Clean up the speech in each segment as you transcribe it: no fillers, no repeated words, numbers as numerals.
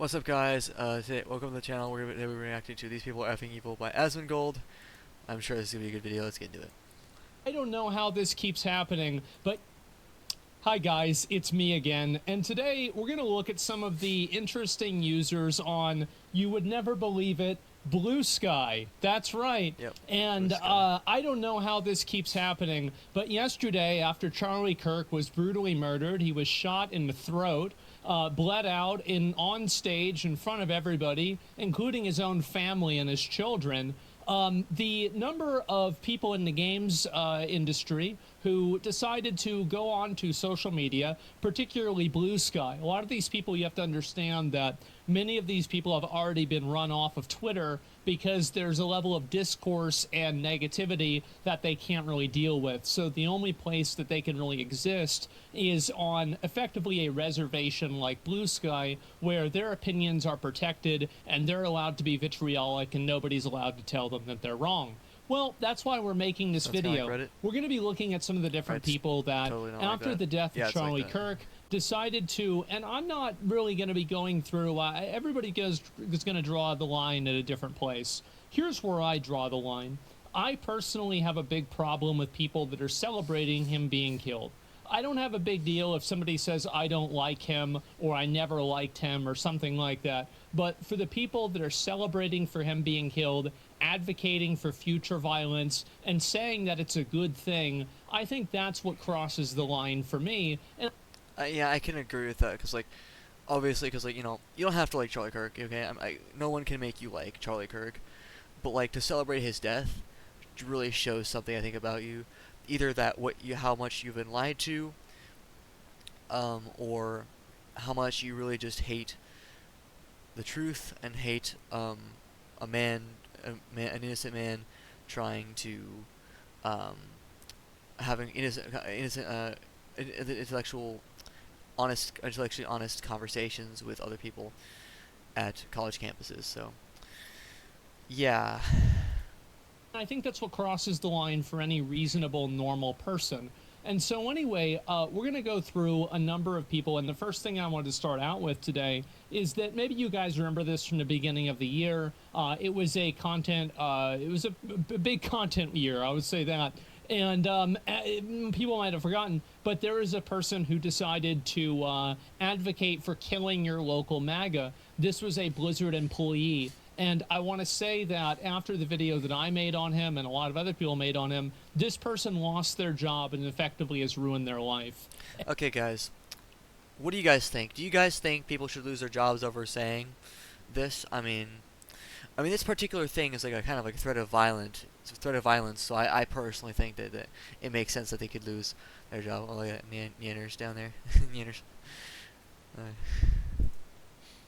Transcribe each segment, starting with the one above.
What's up, guys? Today, welcome to the channel. We're gonna be reacting to "These People Are Effing Evil" by Asmongold. I'm sure this is gonna be a good video. Let's get into it. I don't know how this keeps happening, but hi guys, it's me again, and today we're going to look at some of the interesting users on, you would never believe it, Blue Sky. That's right. Yep. And I don't know how this keeps happening, but yesterday, after charliekirk was brutally murdered, he was shot in the throat, bled out on stage in front of everybody, including his own family and his children. The number of people in the games industry who decided to go on to social media, particularly Blue Sky. A lot of these people, you have to understand that many of these people have already been run off of Twitter because there's a level of discourse and negativity that they can't really deal with. So the only place that they can really exist is on effectively a reservation like Blue Sky, where their opinions are protected and they're allowed to be vitriolic and nobody's allowed to tell them that they're wrong. Well, that's why we're making this video. Like we're going to be looking at some of the different people that, totally after like the death of charliekirk, like decided to, and I'm not really going to be going through, everybody is going to draw the line at a different place. Here's where I draw the line. I personally have a big problem with people that are celebrating him being killed. I don't have a big deal if somebody says I don't like him or I never liked him or something like that. But for the people that are celebrating for him being killed, advocating for future violence, and saying that it's a good thing, I think that's what crosses the line for me. And yeah, I can agree with that because, obviously, because you don't have to like charliekirk. Okay, no one can make you like charliekirk, but to celebrate his death really shows something, I think, about you. Either that how much you've been lied to, or how much you really just hate the truth and hate an innocent man trying to having intellectually honest conversations with other people at college campuses. So yeah. I think that's what crosses the line for any reasonable, normal person. And so anyway, we're going to go through a number of people, and the first thing I wanted to start out with today is that maybe you guys remember this from the beginning of the year. It was a big content year, I would say that. And people might have forgotten, but there is a person who decided to advocate for killing your local MAGA. This was a Blizzard employee. And I want to say that after the video that I made on him and a lot of other people made on him, this person lost their job and effectively has ruined their life. Okay, guys. What do you guys think? Do you guys think people should lose their jobs over saying this? I mean, this particular thing is like a kind of like a threat of violence. It's a threat of violence. So I personally think that it makes sense that they could lose their job. Oh, look at Nianners down there. Nianners.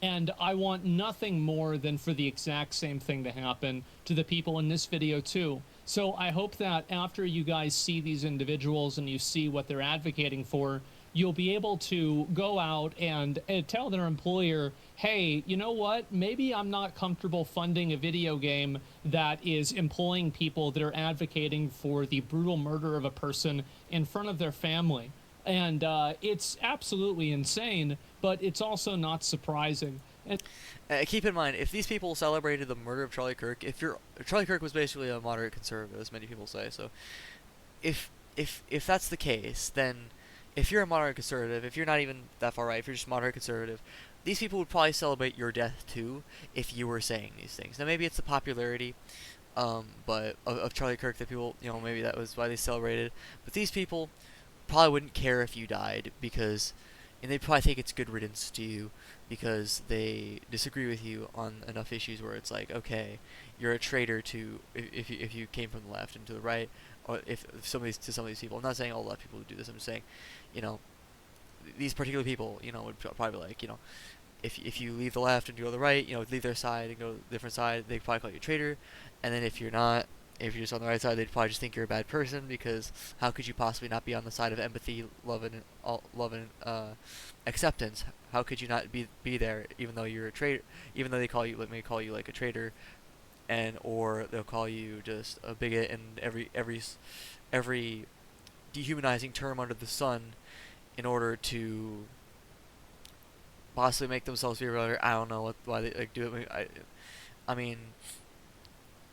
And I want nothing more than for the exact same thing to happen to the people in this video too. So I hope that after you guys see these individuals and you see what they're advocating for, you'll be able to go out and tell their employer, hey, you know what? Maybe I'm not comfortable funding a video game that is employing people that are advocating for the brutal murder of a person in front of their family. And it's absolutely insane, but it's also not surprising. And keep in mind, if these people celebrated the murder of charliekirk, charliekirk was basically a moderate conservative, as many people say. So, if that's the case, then if you're a moderate conservative, if you're not even that far right, if you're just moderate conservative, these people would probably celebrate your death too if you were saying these things. Now, maybe it's the popularity, but of charliekirk that people, maybe that was why they celebrated. But these people probably wouldn't care if you died and they probably think it's good riddance to you because they disagree with you on enough issues where it's like, okay, you're a traitor to if you came from the left and to the right, or if some of these people. I'm not saying all left people would do this. I'm just saying, these particular people, would probably be like, if you leave the left and go to the right, leave their side and go to a different side, they'd probably call you a traitor. And then if you're just on the right side, they'd probably just think you're a bad person because how could you possibly not be on the side of empathy, love, and acceptance? How could you not be there even though you're a traitor? Even though they may call you like a traitor, or they'll call you just a bigot and every dehumanizing term under the sun in order to possibly make themselves feel better. I don't know why they like do it. I mean,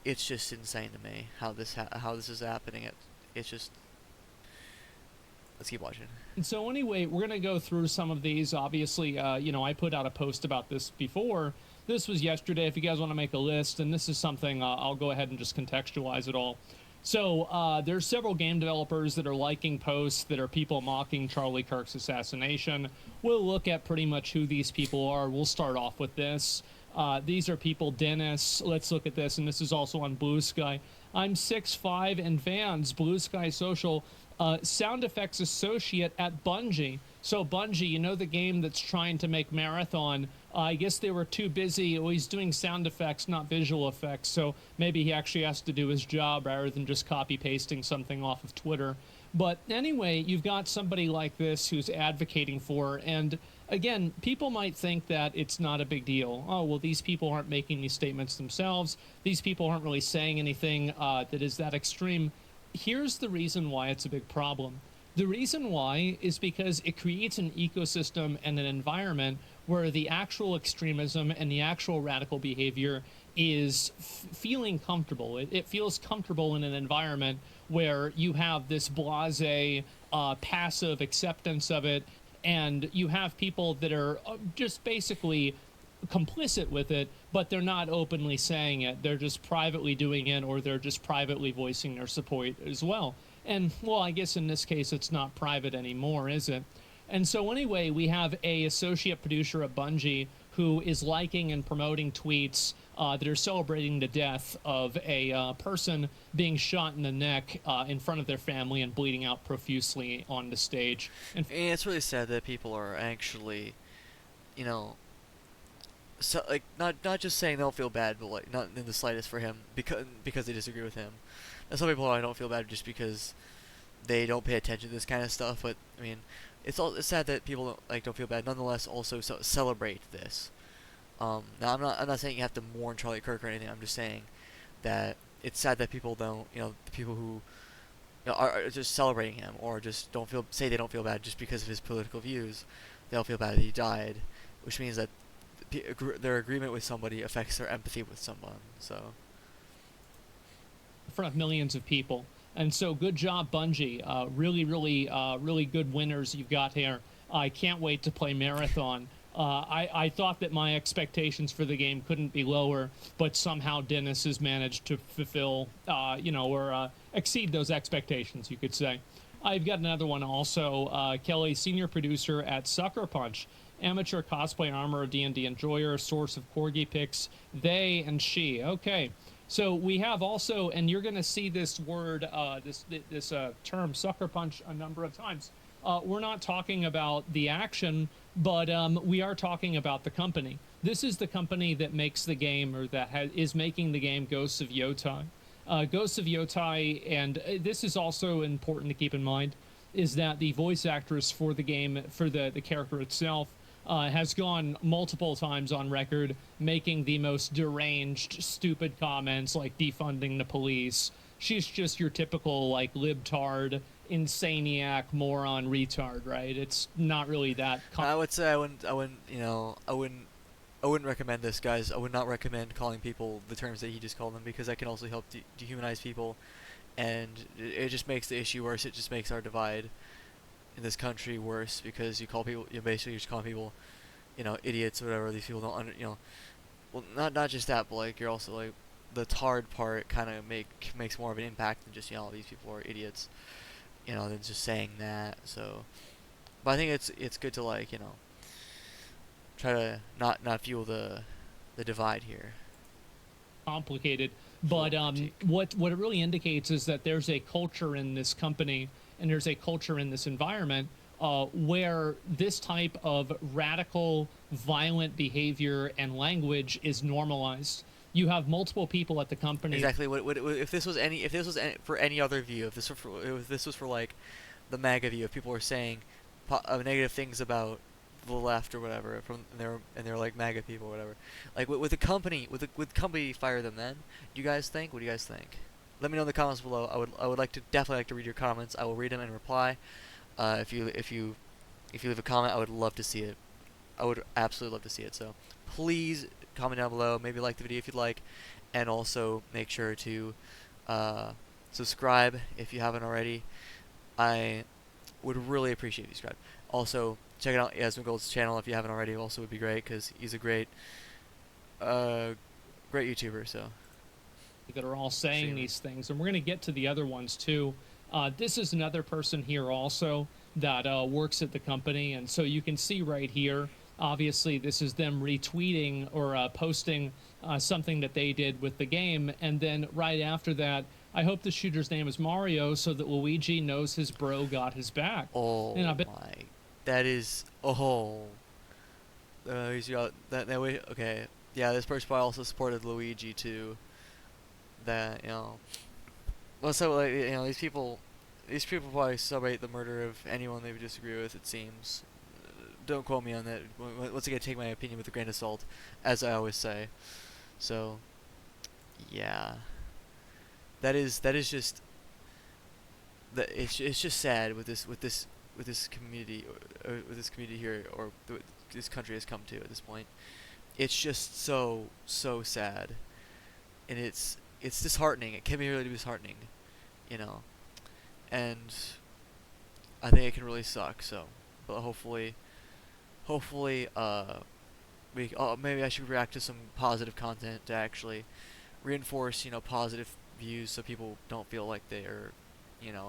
it's just insane to me how this is happening. It's just, let's keep watching. And so anyway, we're going to go through some of these. Obviously, I put out a post about this before. This was yesterday. If you guys want to make a list, and this is something, I'll go ahead and just contextualize it all. So there's several game developers that are liking posts that are people mocking Charlie Kirk's assassination. We'll look at pretty much who these people are. We'll start off with this. These are people. Dennis, let's look at this, and this is also on Blue Sky. I'm 6'5" and Vans, Blue Sky Social, sound effects associate at Bungie. So Bungie, you know, the game that's trying to make Marathon, I guess they were too busy. Oh, he's doing sound effects, not visual effects, so maybe he actually has to do his job rather than just copy-pasting something off of Twitter. But anyway, you've got somebody like this who's advocating for, and again, people might think that it's not a big deal. Oh, well, these people aren't making these statements themselves. These people aren't really saying anything that is that extreme. Here's the reason why it's a big problem. The reason why is because it creates an ecosystem and an environment where the actual extremism and the actual radical behavior is feeling comfortable. It feels comfortable in an environment where you have this blasé, passive acceptance of it, and you have people that are just basically complicit with it, but they're not openly saying it. They're just privately doing it, or they're just privately voicing their support as well. And, well, I guess in this case it's not private anymore, is it? And so anyway, we have a associate producer at Bungie who is liking and promoting tweets that are celebrating the death of a person being shot in the neck in front of their family and bleeding out profusely on the stage. And it's really sad that people are actually, you know, so, like, not just saying they don't feel bad, but like not in the slightest for him because they disagree with him. And some people don't feel bad just because they don't pay attention to this kind of stuff. But I mean, it's sad that people don't feel bad. Nonetheless, also celebrate this. Now I'm not saying you have to mourn Charlie Kirk or anything. I'm just saying that it's sad that people don't, the people who are just celebrating him or just say they don't feel bad just because of his political views. They don't feel bad that he died, which means that their agreement with somebody affects their empathy with someone. So, in front of millions of people. And so good job, Bungie. Really good winners you've got here. I can't wait to play Marathon. I thought that my expectations for the game couldn't be lower, but somehow Dennis has managed to fulfill, or exceed those expectations, you could say. I've got another one also. Kelly, senior producer at Sucker Punch. Amateur cosplay armor, D&D enjoyer, source of corgi pics, they and she. Okay. So we have also, and you're going to see this word, this term, sucker punch, a number of times. We're not talking about the action, but we are talking about the company. This is the company that makes the game, or that is making the game, Ghosts of Yotai. Ghosts of Yotai, and this is also important to keep in mind, is that the voice actress for the game, for the character itself, has gone multiple times on record making the most deranged, stupid comments like defunding the police. She's just your typical, like, libtard, insaniac, moron, retard, right? It's not really that. I would say I wouldn't recommend this, guys. I would not recommend calling people the terms that he just called them, because that can also help dehumanize people, and it just makes the issue worse. It just makes our divide in this country worse, because you basically just call people, idiots or whatever. These people don't well, not just that, but like you're also like the tard part kind of makes more of an impact than just these people are idiots, than just saying that. So, but I think it's good to try to not fuel the divide here. Complicated, but what it really indicates is that there's a culture in this company, and there's a culture in this environment where this type of radical, violent behavior and language is normalized. You have multiple people at the company. Exactly. If this was for any other view, if this was for like the MAGA view, if people were saying negative things about the left or whatever and they're like MAGA people or whatever, like with the company fire them, then what do you guys think? Let me know in the comments below. I would definitely like to read your comments. I will read them and reply. If you leave a comment, I would love to see it. I would absolutely love to see it. So please comment down below, maybe like the video if you'd like, and also make sure to subscribe if you haven't already. I would really appreciate if you subscribe. Also, check out Asmongold's channel if you haven't already. Also, would be great because he's a great, great YouTuber. So that are all saying these things, and we're going to get to the other ones too. This is another person here also that works at the company, and so you can see right here, obviously this is them retweeting or posting something that they did with the game, and then right after that, I hope the shooter's name is Mario so that Luigi knows his bro got his back. oh And my, that is he's got that way. Okay, yeah, this person probably also supported Luigi too. That well, so like these people probably celebrate the murder of anyone they disagree with. It seems. Don't quote me on that. Once again, take my opinion with a grain of salt, as I always say. So, yeah, that is just that. It's just sad with this community with this community here, or this country has come to at this point. It's just so sad, and it's disheartening. It can be really disheartening, and I think it can really suck. So, but hopefully, maybe I should react to some positive content to actually reinforce, positive views, so people don't feel like they are, in a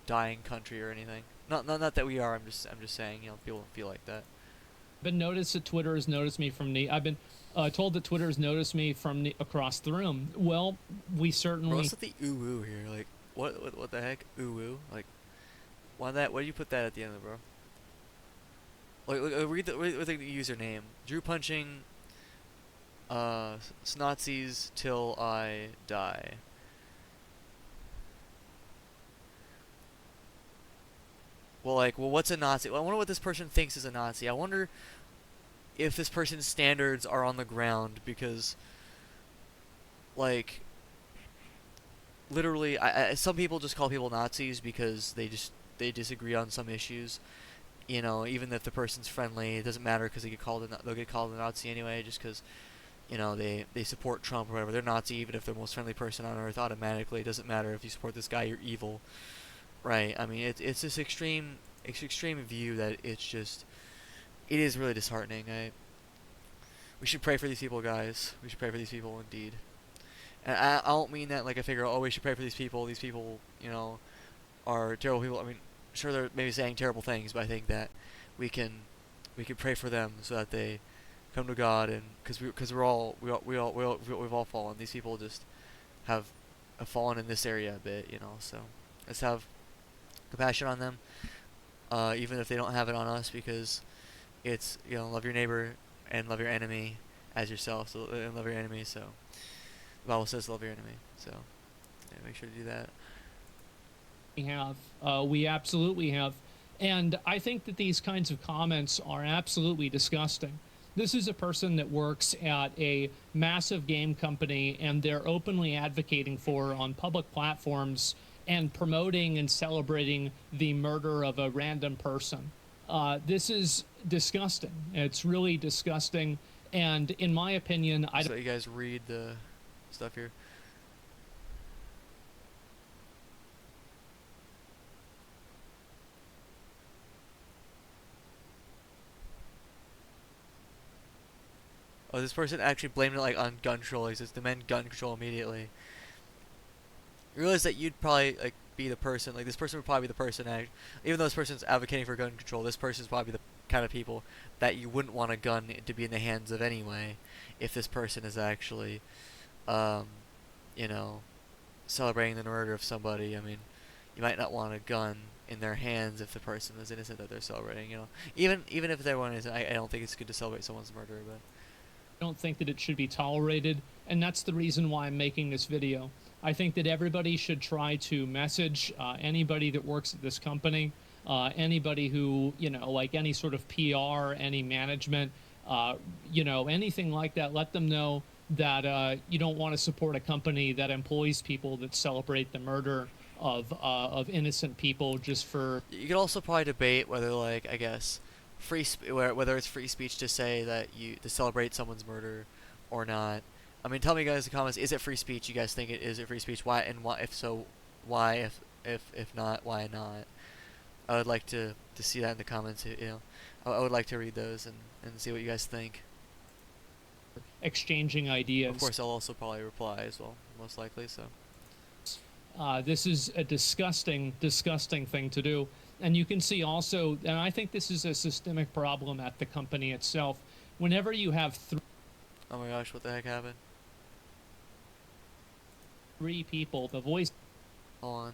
dying country or anything. Not that we are. I'm just saying, people don't feel like that. I've been noticed that Twitter has noticed me from the. I've been told that Twitter has noticed me from across the room. Well, we certainly. Bro, what's with the ooh here? Like, what the heck? Ooh, like, why that? Why do you put that at the end of it, bro? Like, read the username. Drew punching. Snotzies till I die. Well, what's a Nazi? Well, I wonder what this person thinks is a Nazi. I wonder if this person's standards are on the ground, because, like, literally, some people just call people Nazis because they disagree on some issues. Even if the person's friendly, it doesn't matter because they'll get called a Nazi anyway, just because, they support Trump or whatever. They're Nazi even if they're the most friendly person on earth. Automatically, it doesn't matter if you support this guy, you're evil. Right, I mean, it's this extreme view that it is really disheartening. We should pray for these people, guys. We should pray for these people, indeed. And I don't mean that like I figure, we should pray for these people. These people, are terrible people. I mean, sure, they're maybe saying terrible things, but I think that we can pray for them so that they come to God, and because we've all fallen. These people just have fallen in this area a bit, so let's have compassion on them, even if they don't have it on us, because it's, love your neighbor and love your enemy as yourself. So, and love your enemy. So the Bible says love your enemy. So yeah, make sure to do that. We absolutely have, and I think that these kinds of comments are absolutely disgusting. This is a person that works at a massive game company, and they're openly advocating for, on public platforms, and promoting and celebrating the murder of a random person. This is disgusting. It's really disgusting, and in my opinion, I don't... So you guys read the stuff here. Oh, this person actually blamed it on gun control. He says demand gun control immediately. You realize that you'd probably be the person, this person would probably be the person, even though this person's advocating for gun control, this person's probably the kind of people that you wouldn't want a gun to be in the hands of anyway, if this person is actually, celebrating the murder of somebody. I mean, you might not want a gun in their hands if the person is innocent that they're celebrating, Even if their one isn't, I don't think it's good to celebrate someone's murder, but... I don't think that it should be tolerated, and that's the reason why I'm making this video. I think that everybody should try to message anybody that works at this company, anybody who, any sort of PR, any management, anything like that. Let them know that you don't want to support a company that employs people that celebrate the murder of innocent people just for... You could also probably debate whether, I guess, whether it's free speech to say that to celebrate someone's murder or not. I mean, tell me guys in the comments, is it free speech? You guys think is it free speech? Why, and why, if so, why, if not, why not? I would like to see that in the comments. You know, I would like to read those and see what you guys think. Exchanging ideas. Of course, I'll also probably reply as well, most likely. So this is a disgusting thing to do. And you can see also, and I think this is a systemic problem at the company itself. Whenever you have oh my gosh, what the heck happened? 3 people, the voice. Hold on.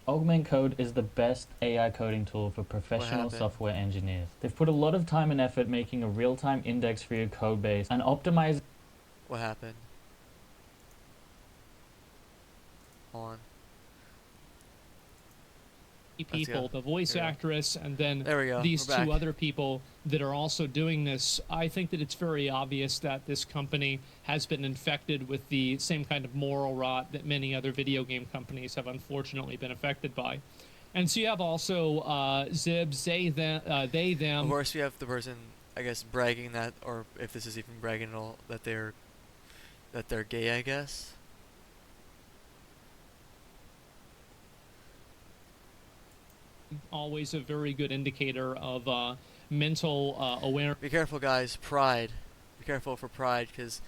Augment Code is the best AI coding tool for professional software engineers. They've put a lot of time and effort making a real-time index for your code base and optimize. What happened? Hold on. People, the voice actress, and then there we go. These 2 other people that are also doing this. I think that it's very obvious that this company has been infected with the same kind of moral rot that many other video game companies have unfortunately been affected by. And so you have also Zibs, they, them. Of course, we have the person, I guess, bragging that, or if this is even bragging at all, that they're gay, I guess. Always a very good indicator of mental awareness. Be careful, guys. Pride. Be careful for pride, because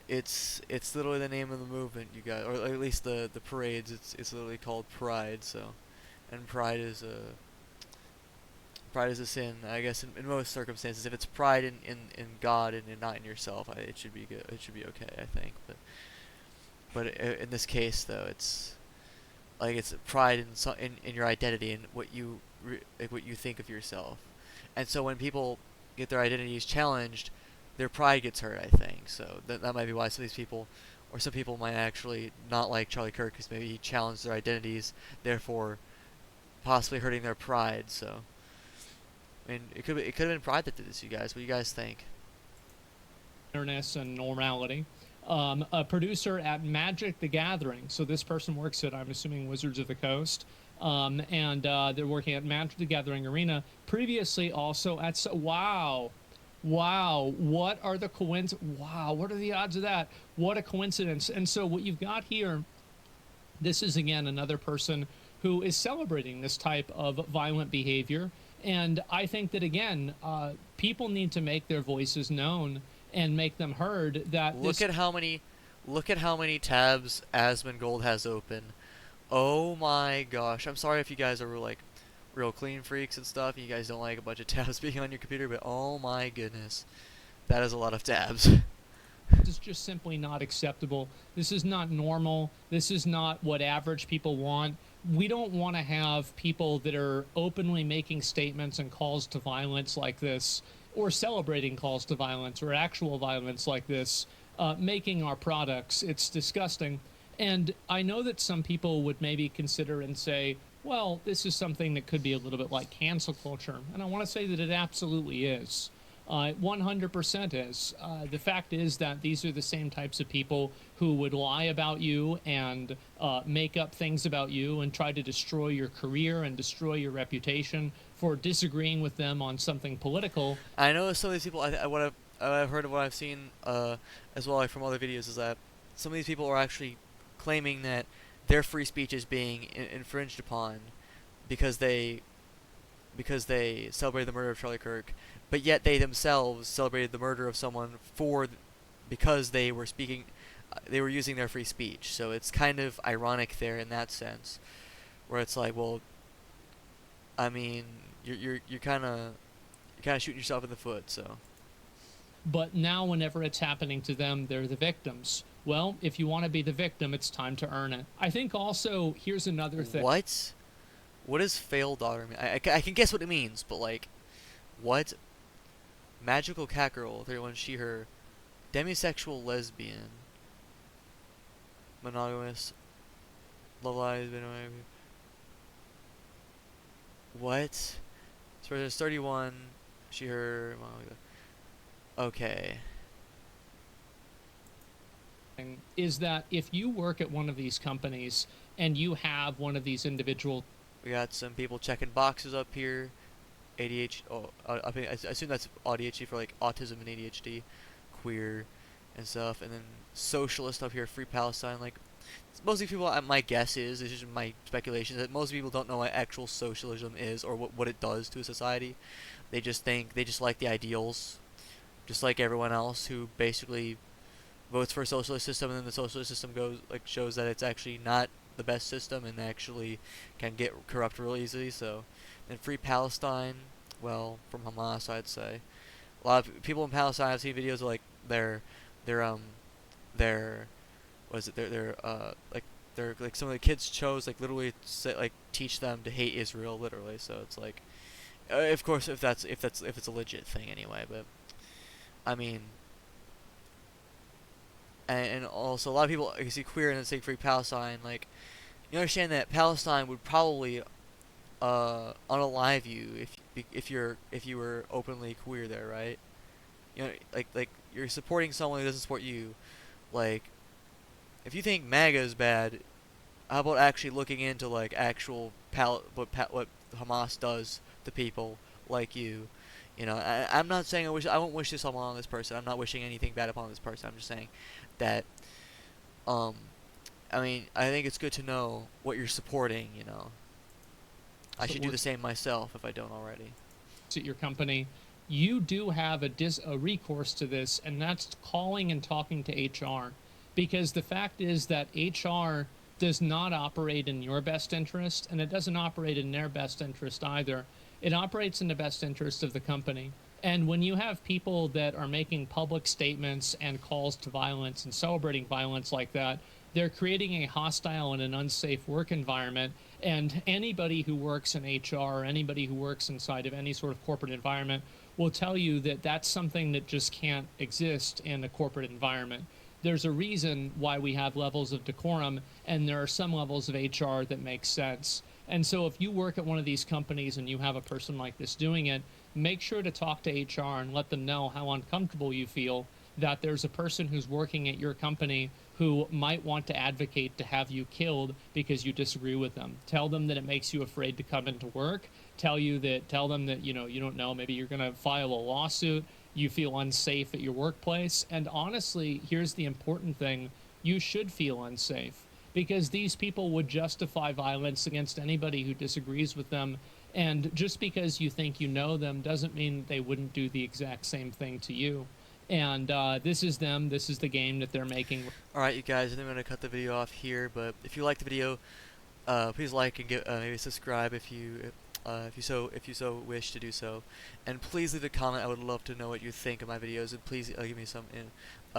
it's literally the name of the movement, you guys, or at least the parades. It's literally called Pride. So, and pride is a sin, I guess, in most circumstances. If it's pride in God and not in yourself, it should be good. It should be okay, I think. But in this case, though, it's like it's pride in your identity and what you what you think of yourself. And so when people get their identities challenged, their pride gets hurt, I think. So that might be why some of these people, or some people, might actually not like charliekirk, because maybe he challenged their identities, therefore possibly hurting their pride. So I mean, it could have been pride that did this, you guys. What do you guys think? Awareness and normality. A producer at Magic the Gathering. So this person works at, I'm assuming, Wizards of the Coast. And they're working at Magic the Gathering Arena. Previously also at... Wow. What are the Wow, what are the odds of that? What a coincidence. And so what you've got here, this is, again, another person who is celebrating this type of violent behavior. And I think that, again, people need to make their voices known and make them heard. That look at how many tabs asmongold has open. Oh my gosh. I'm sorry if you guys are like real clean freaks and stuff and you guys don't like a bunch of tabs being on your computer, but oh my goodness, that is a lot of tabs. This is just simply not acceptable. This is not normal. This is not what average people want. We don't want to have people that are openly making statements and calls to violence like this, or celebrating calls to violence or actual violence like this, making our products. It's disgusting. And I know that some people would maybe consider and say, well, this is something that could be a little bit like cancel culture. And I want to say that it absolutely is. 100% is. The fact is that these are the same types of people who would lie about you and make up things about you and try to destroy your career and destroy your reputation for disagreeing with them on something political. I know some of these people, what I've heard of, what I've seen as well, like from other videos, is that some of these people are actually claiming that their free speech is being infringed upon because they celebrated the murder of charliekirk, but yet they themselves celebrated the murder of someone because they were speaking, they were using their free speech. So it's kind of ironic there in that sense, where it's like, well, I mean, you're kind of shooting yourself in the foot. So. But now, whenever it's happening to them, they're the victims. Well, if you want to be the victim, it's time to earn it. I think also, here's another thing. What? What does fail daughter mean? I can guess what it means, but like, what? Magical cat girl, 31, she, her, demisexual lesbian, monogamous, love lives, what? So there's 31, she, her, okay. Is that if you work at one of these companies and you have one of these individual We got some people checking boxes up here. ADHD. Oh, I assume that's ADHD for like autism and ADHD, queer, and stuff. And then socialist up here, Free Palestine. Like most of the people, my guess is, it's just my speculation, that most people don't know what actual socialism is or what it does to a society. They just like the ideals, just like everyone else who basically votes for a socialist system, and then the socialist system shows that it's actually not the best system and actually can get corrupt real easily. So, and Free Palestine, well, from Hamas, I'd say a lot of people in Palestine, I've seen videos of like their what is it they're like some of the kids chose like literally teach them to hate Israel literally. So it's like, of course, if it's a legit thing anyway. But I mean, and also a lot of people, you see queer and then say Free Palestine, like, you understand that Palestine would probably unalive you if you were openly queer there, right? You know, like you're supporting someone who doesn't support you. Like, if you think MAGA is bad, how about actually looking into like actual what Hamas does to people like you? You know, I'm not saying I won't wish this on this person. I'm not wishing anything bad upon this person. I'm just saying that, I mean, I think it's good to know what you're supporting, you know. I should do the same myself if I don't already. At your company, you do have a recourse to this, and that's calling and talking to HR. Because the fact is that HR does not operate in your best interest, and it doesn't operate in their best interest either. It operates in the best interest of the company. And when you have people that are making public statements and calls to violence and celebrating violence like that, they're creating a hostile and an unsafe work environment. And anybody who works in HR or anybody who works inside of any sort of corporate environment will tell you that that's something that just can't exist in a corporate environment. There's a reason why we have levels of decorum, and there are some levels of HR that make sense. And so if you work at one of these companies and you have a person like this doing it, make sure to talk to HR and let them know how uncomfortable you feel that there's a person who's working at your company who might want to advocate to have you killed because you disagree with them. Tell them that it makes you afraid to come into work. Tell them that, you know, you don't know, maybe you're going to file a lawsuit. You feel unsafe at your workplace. And honestly, here's the important thing. You should feel unsafe, because these people would justify violence against anybody who disagrees with them. And just because you think you know them doesn't mean they wouldn't do the exact same thing to you. And this is them. This is the game that they're making. Alright, you guys, I think I'm going to cut the video off here. But if you like the video, please like and maybe subscribe if you so wish to do so. And please leave a comment. I would love to know what you think of my videos. And please give me some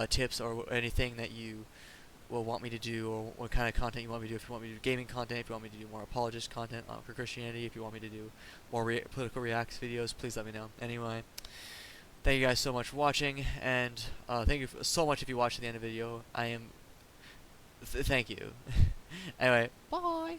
tips or anything that you will want me to do, or what kind of content you want me to do. If you want me to do gaming content, if you want me to do more apologist content for Christianity, if you want me to do more political reacts videos, please let me know. Anyway, thank you guys so much for watching, and thank you so much if you watched to the end of the video. Thank you. Anyway, bye!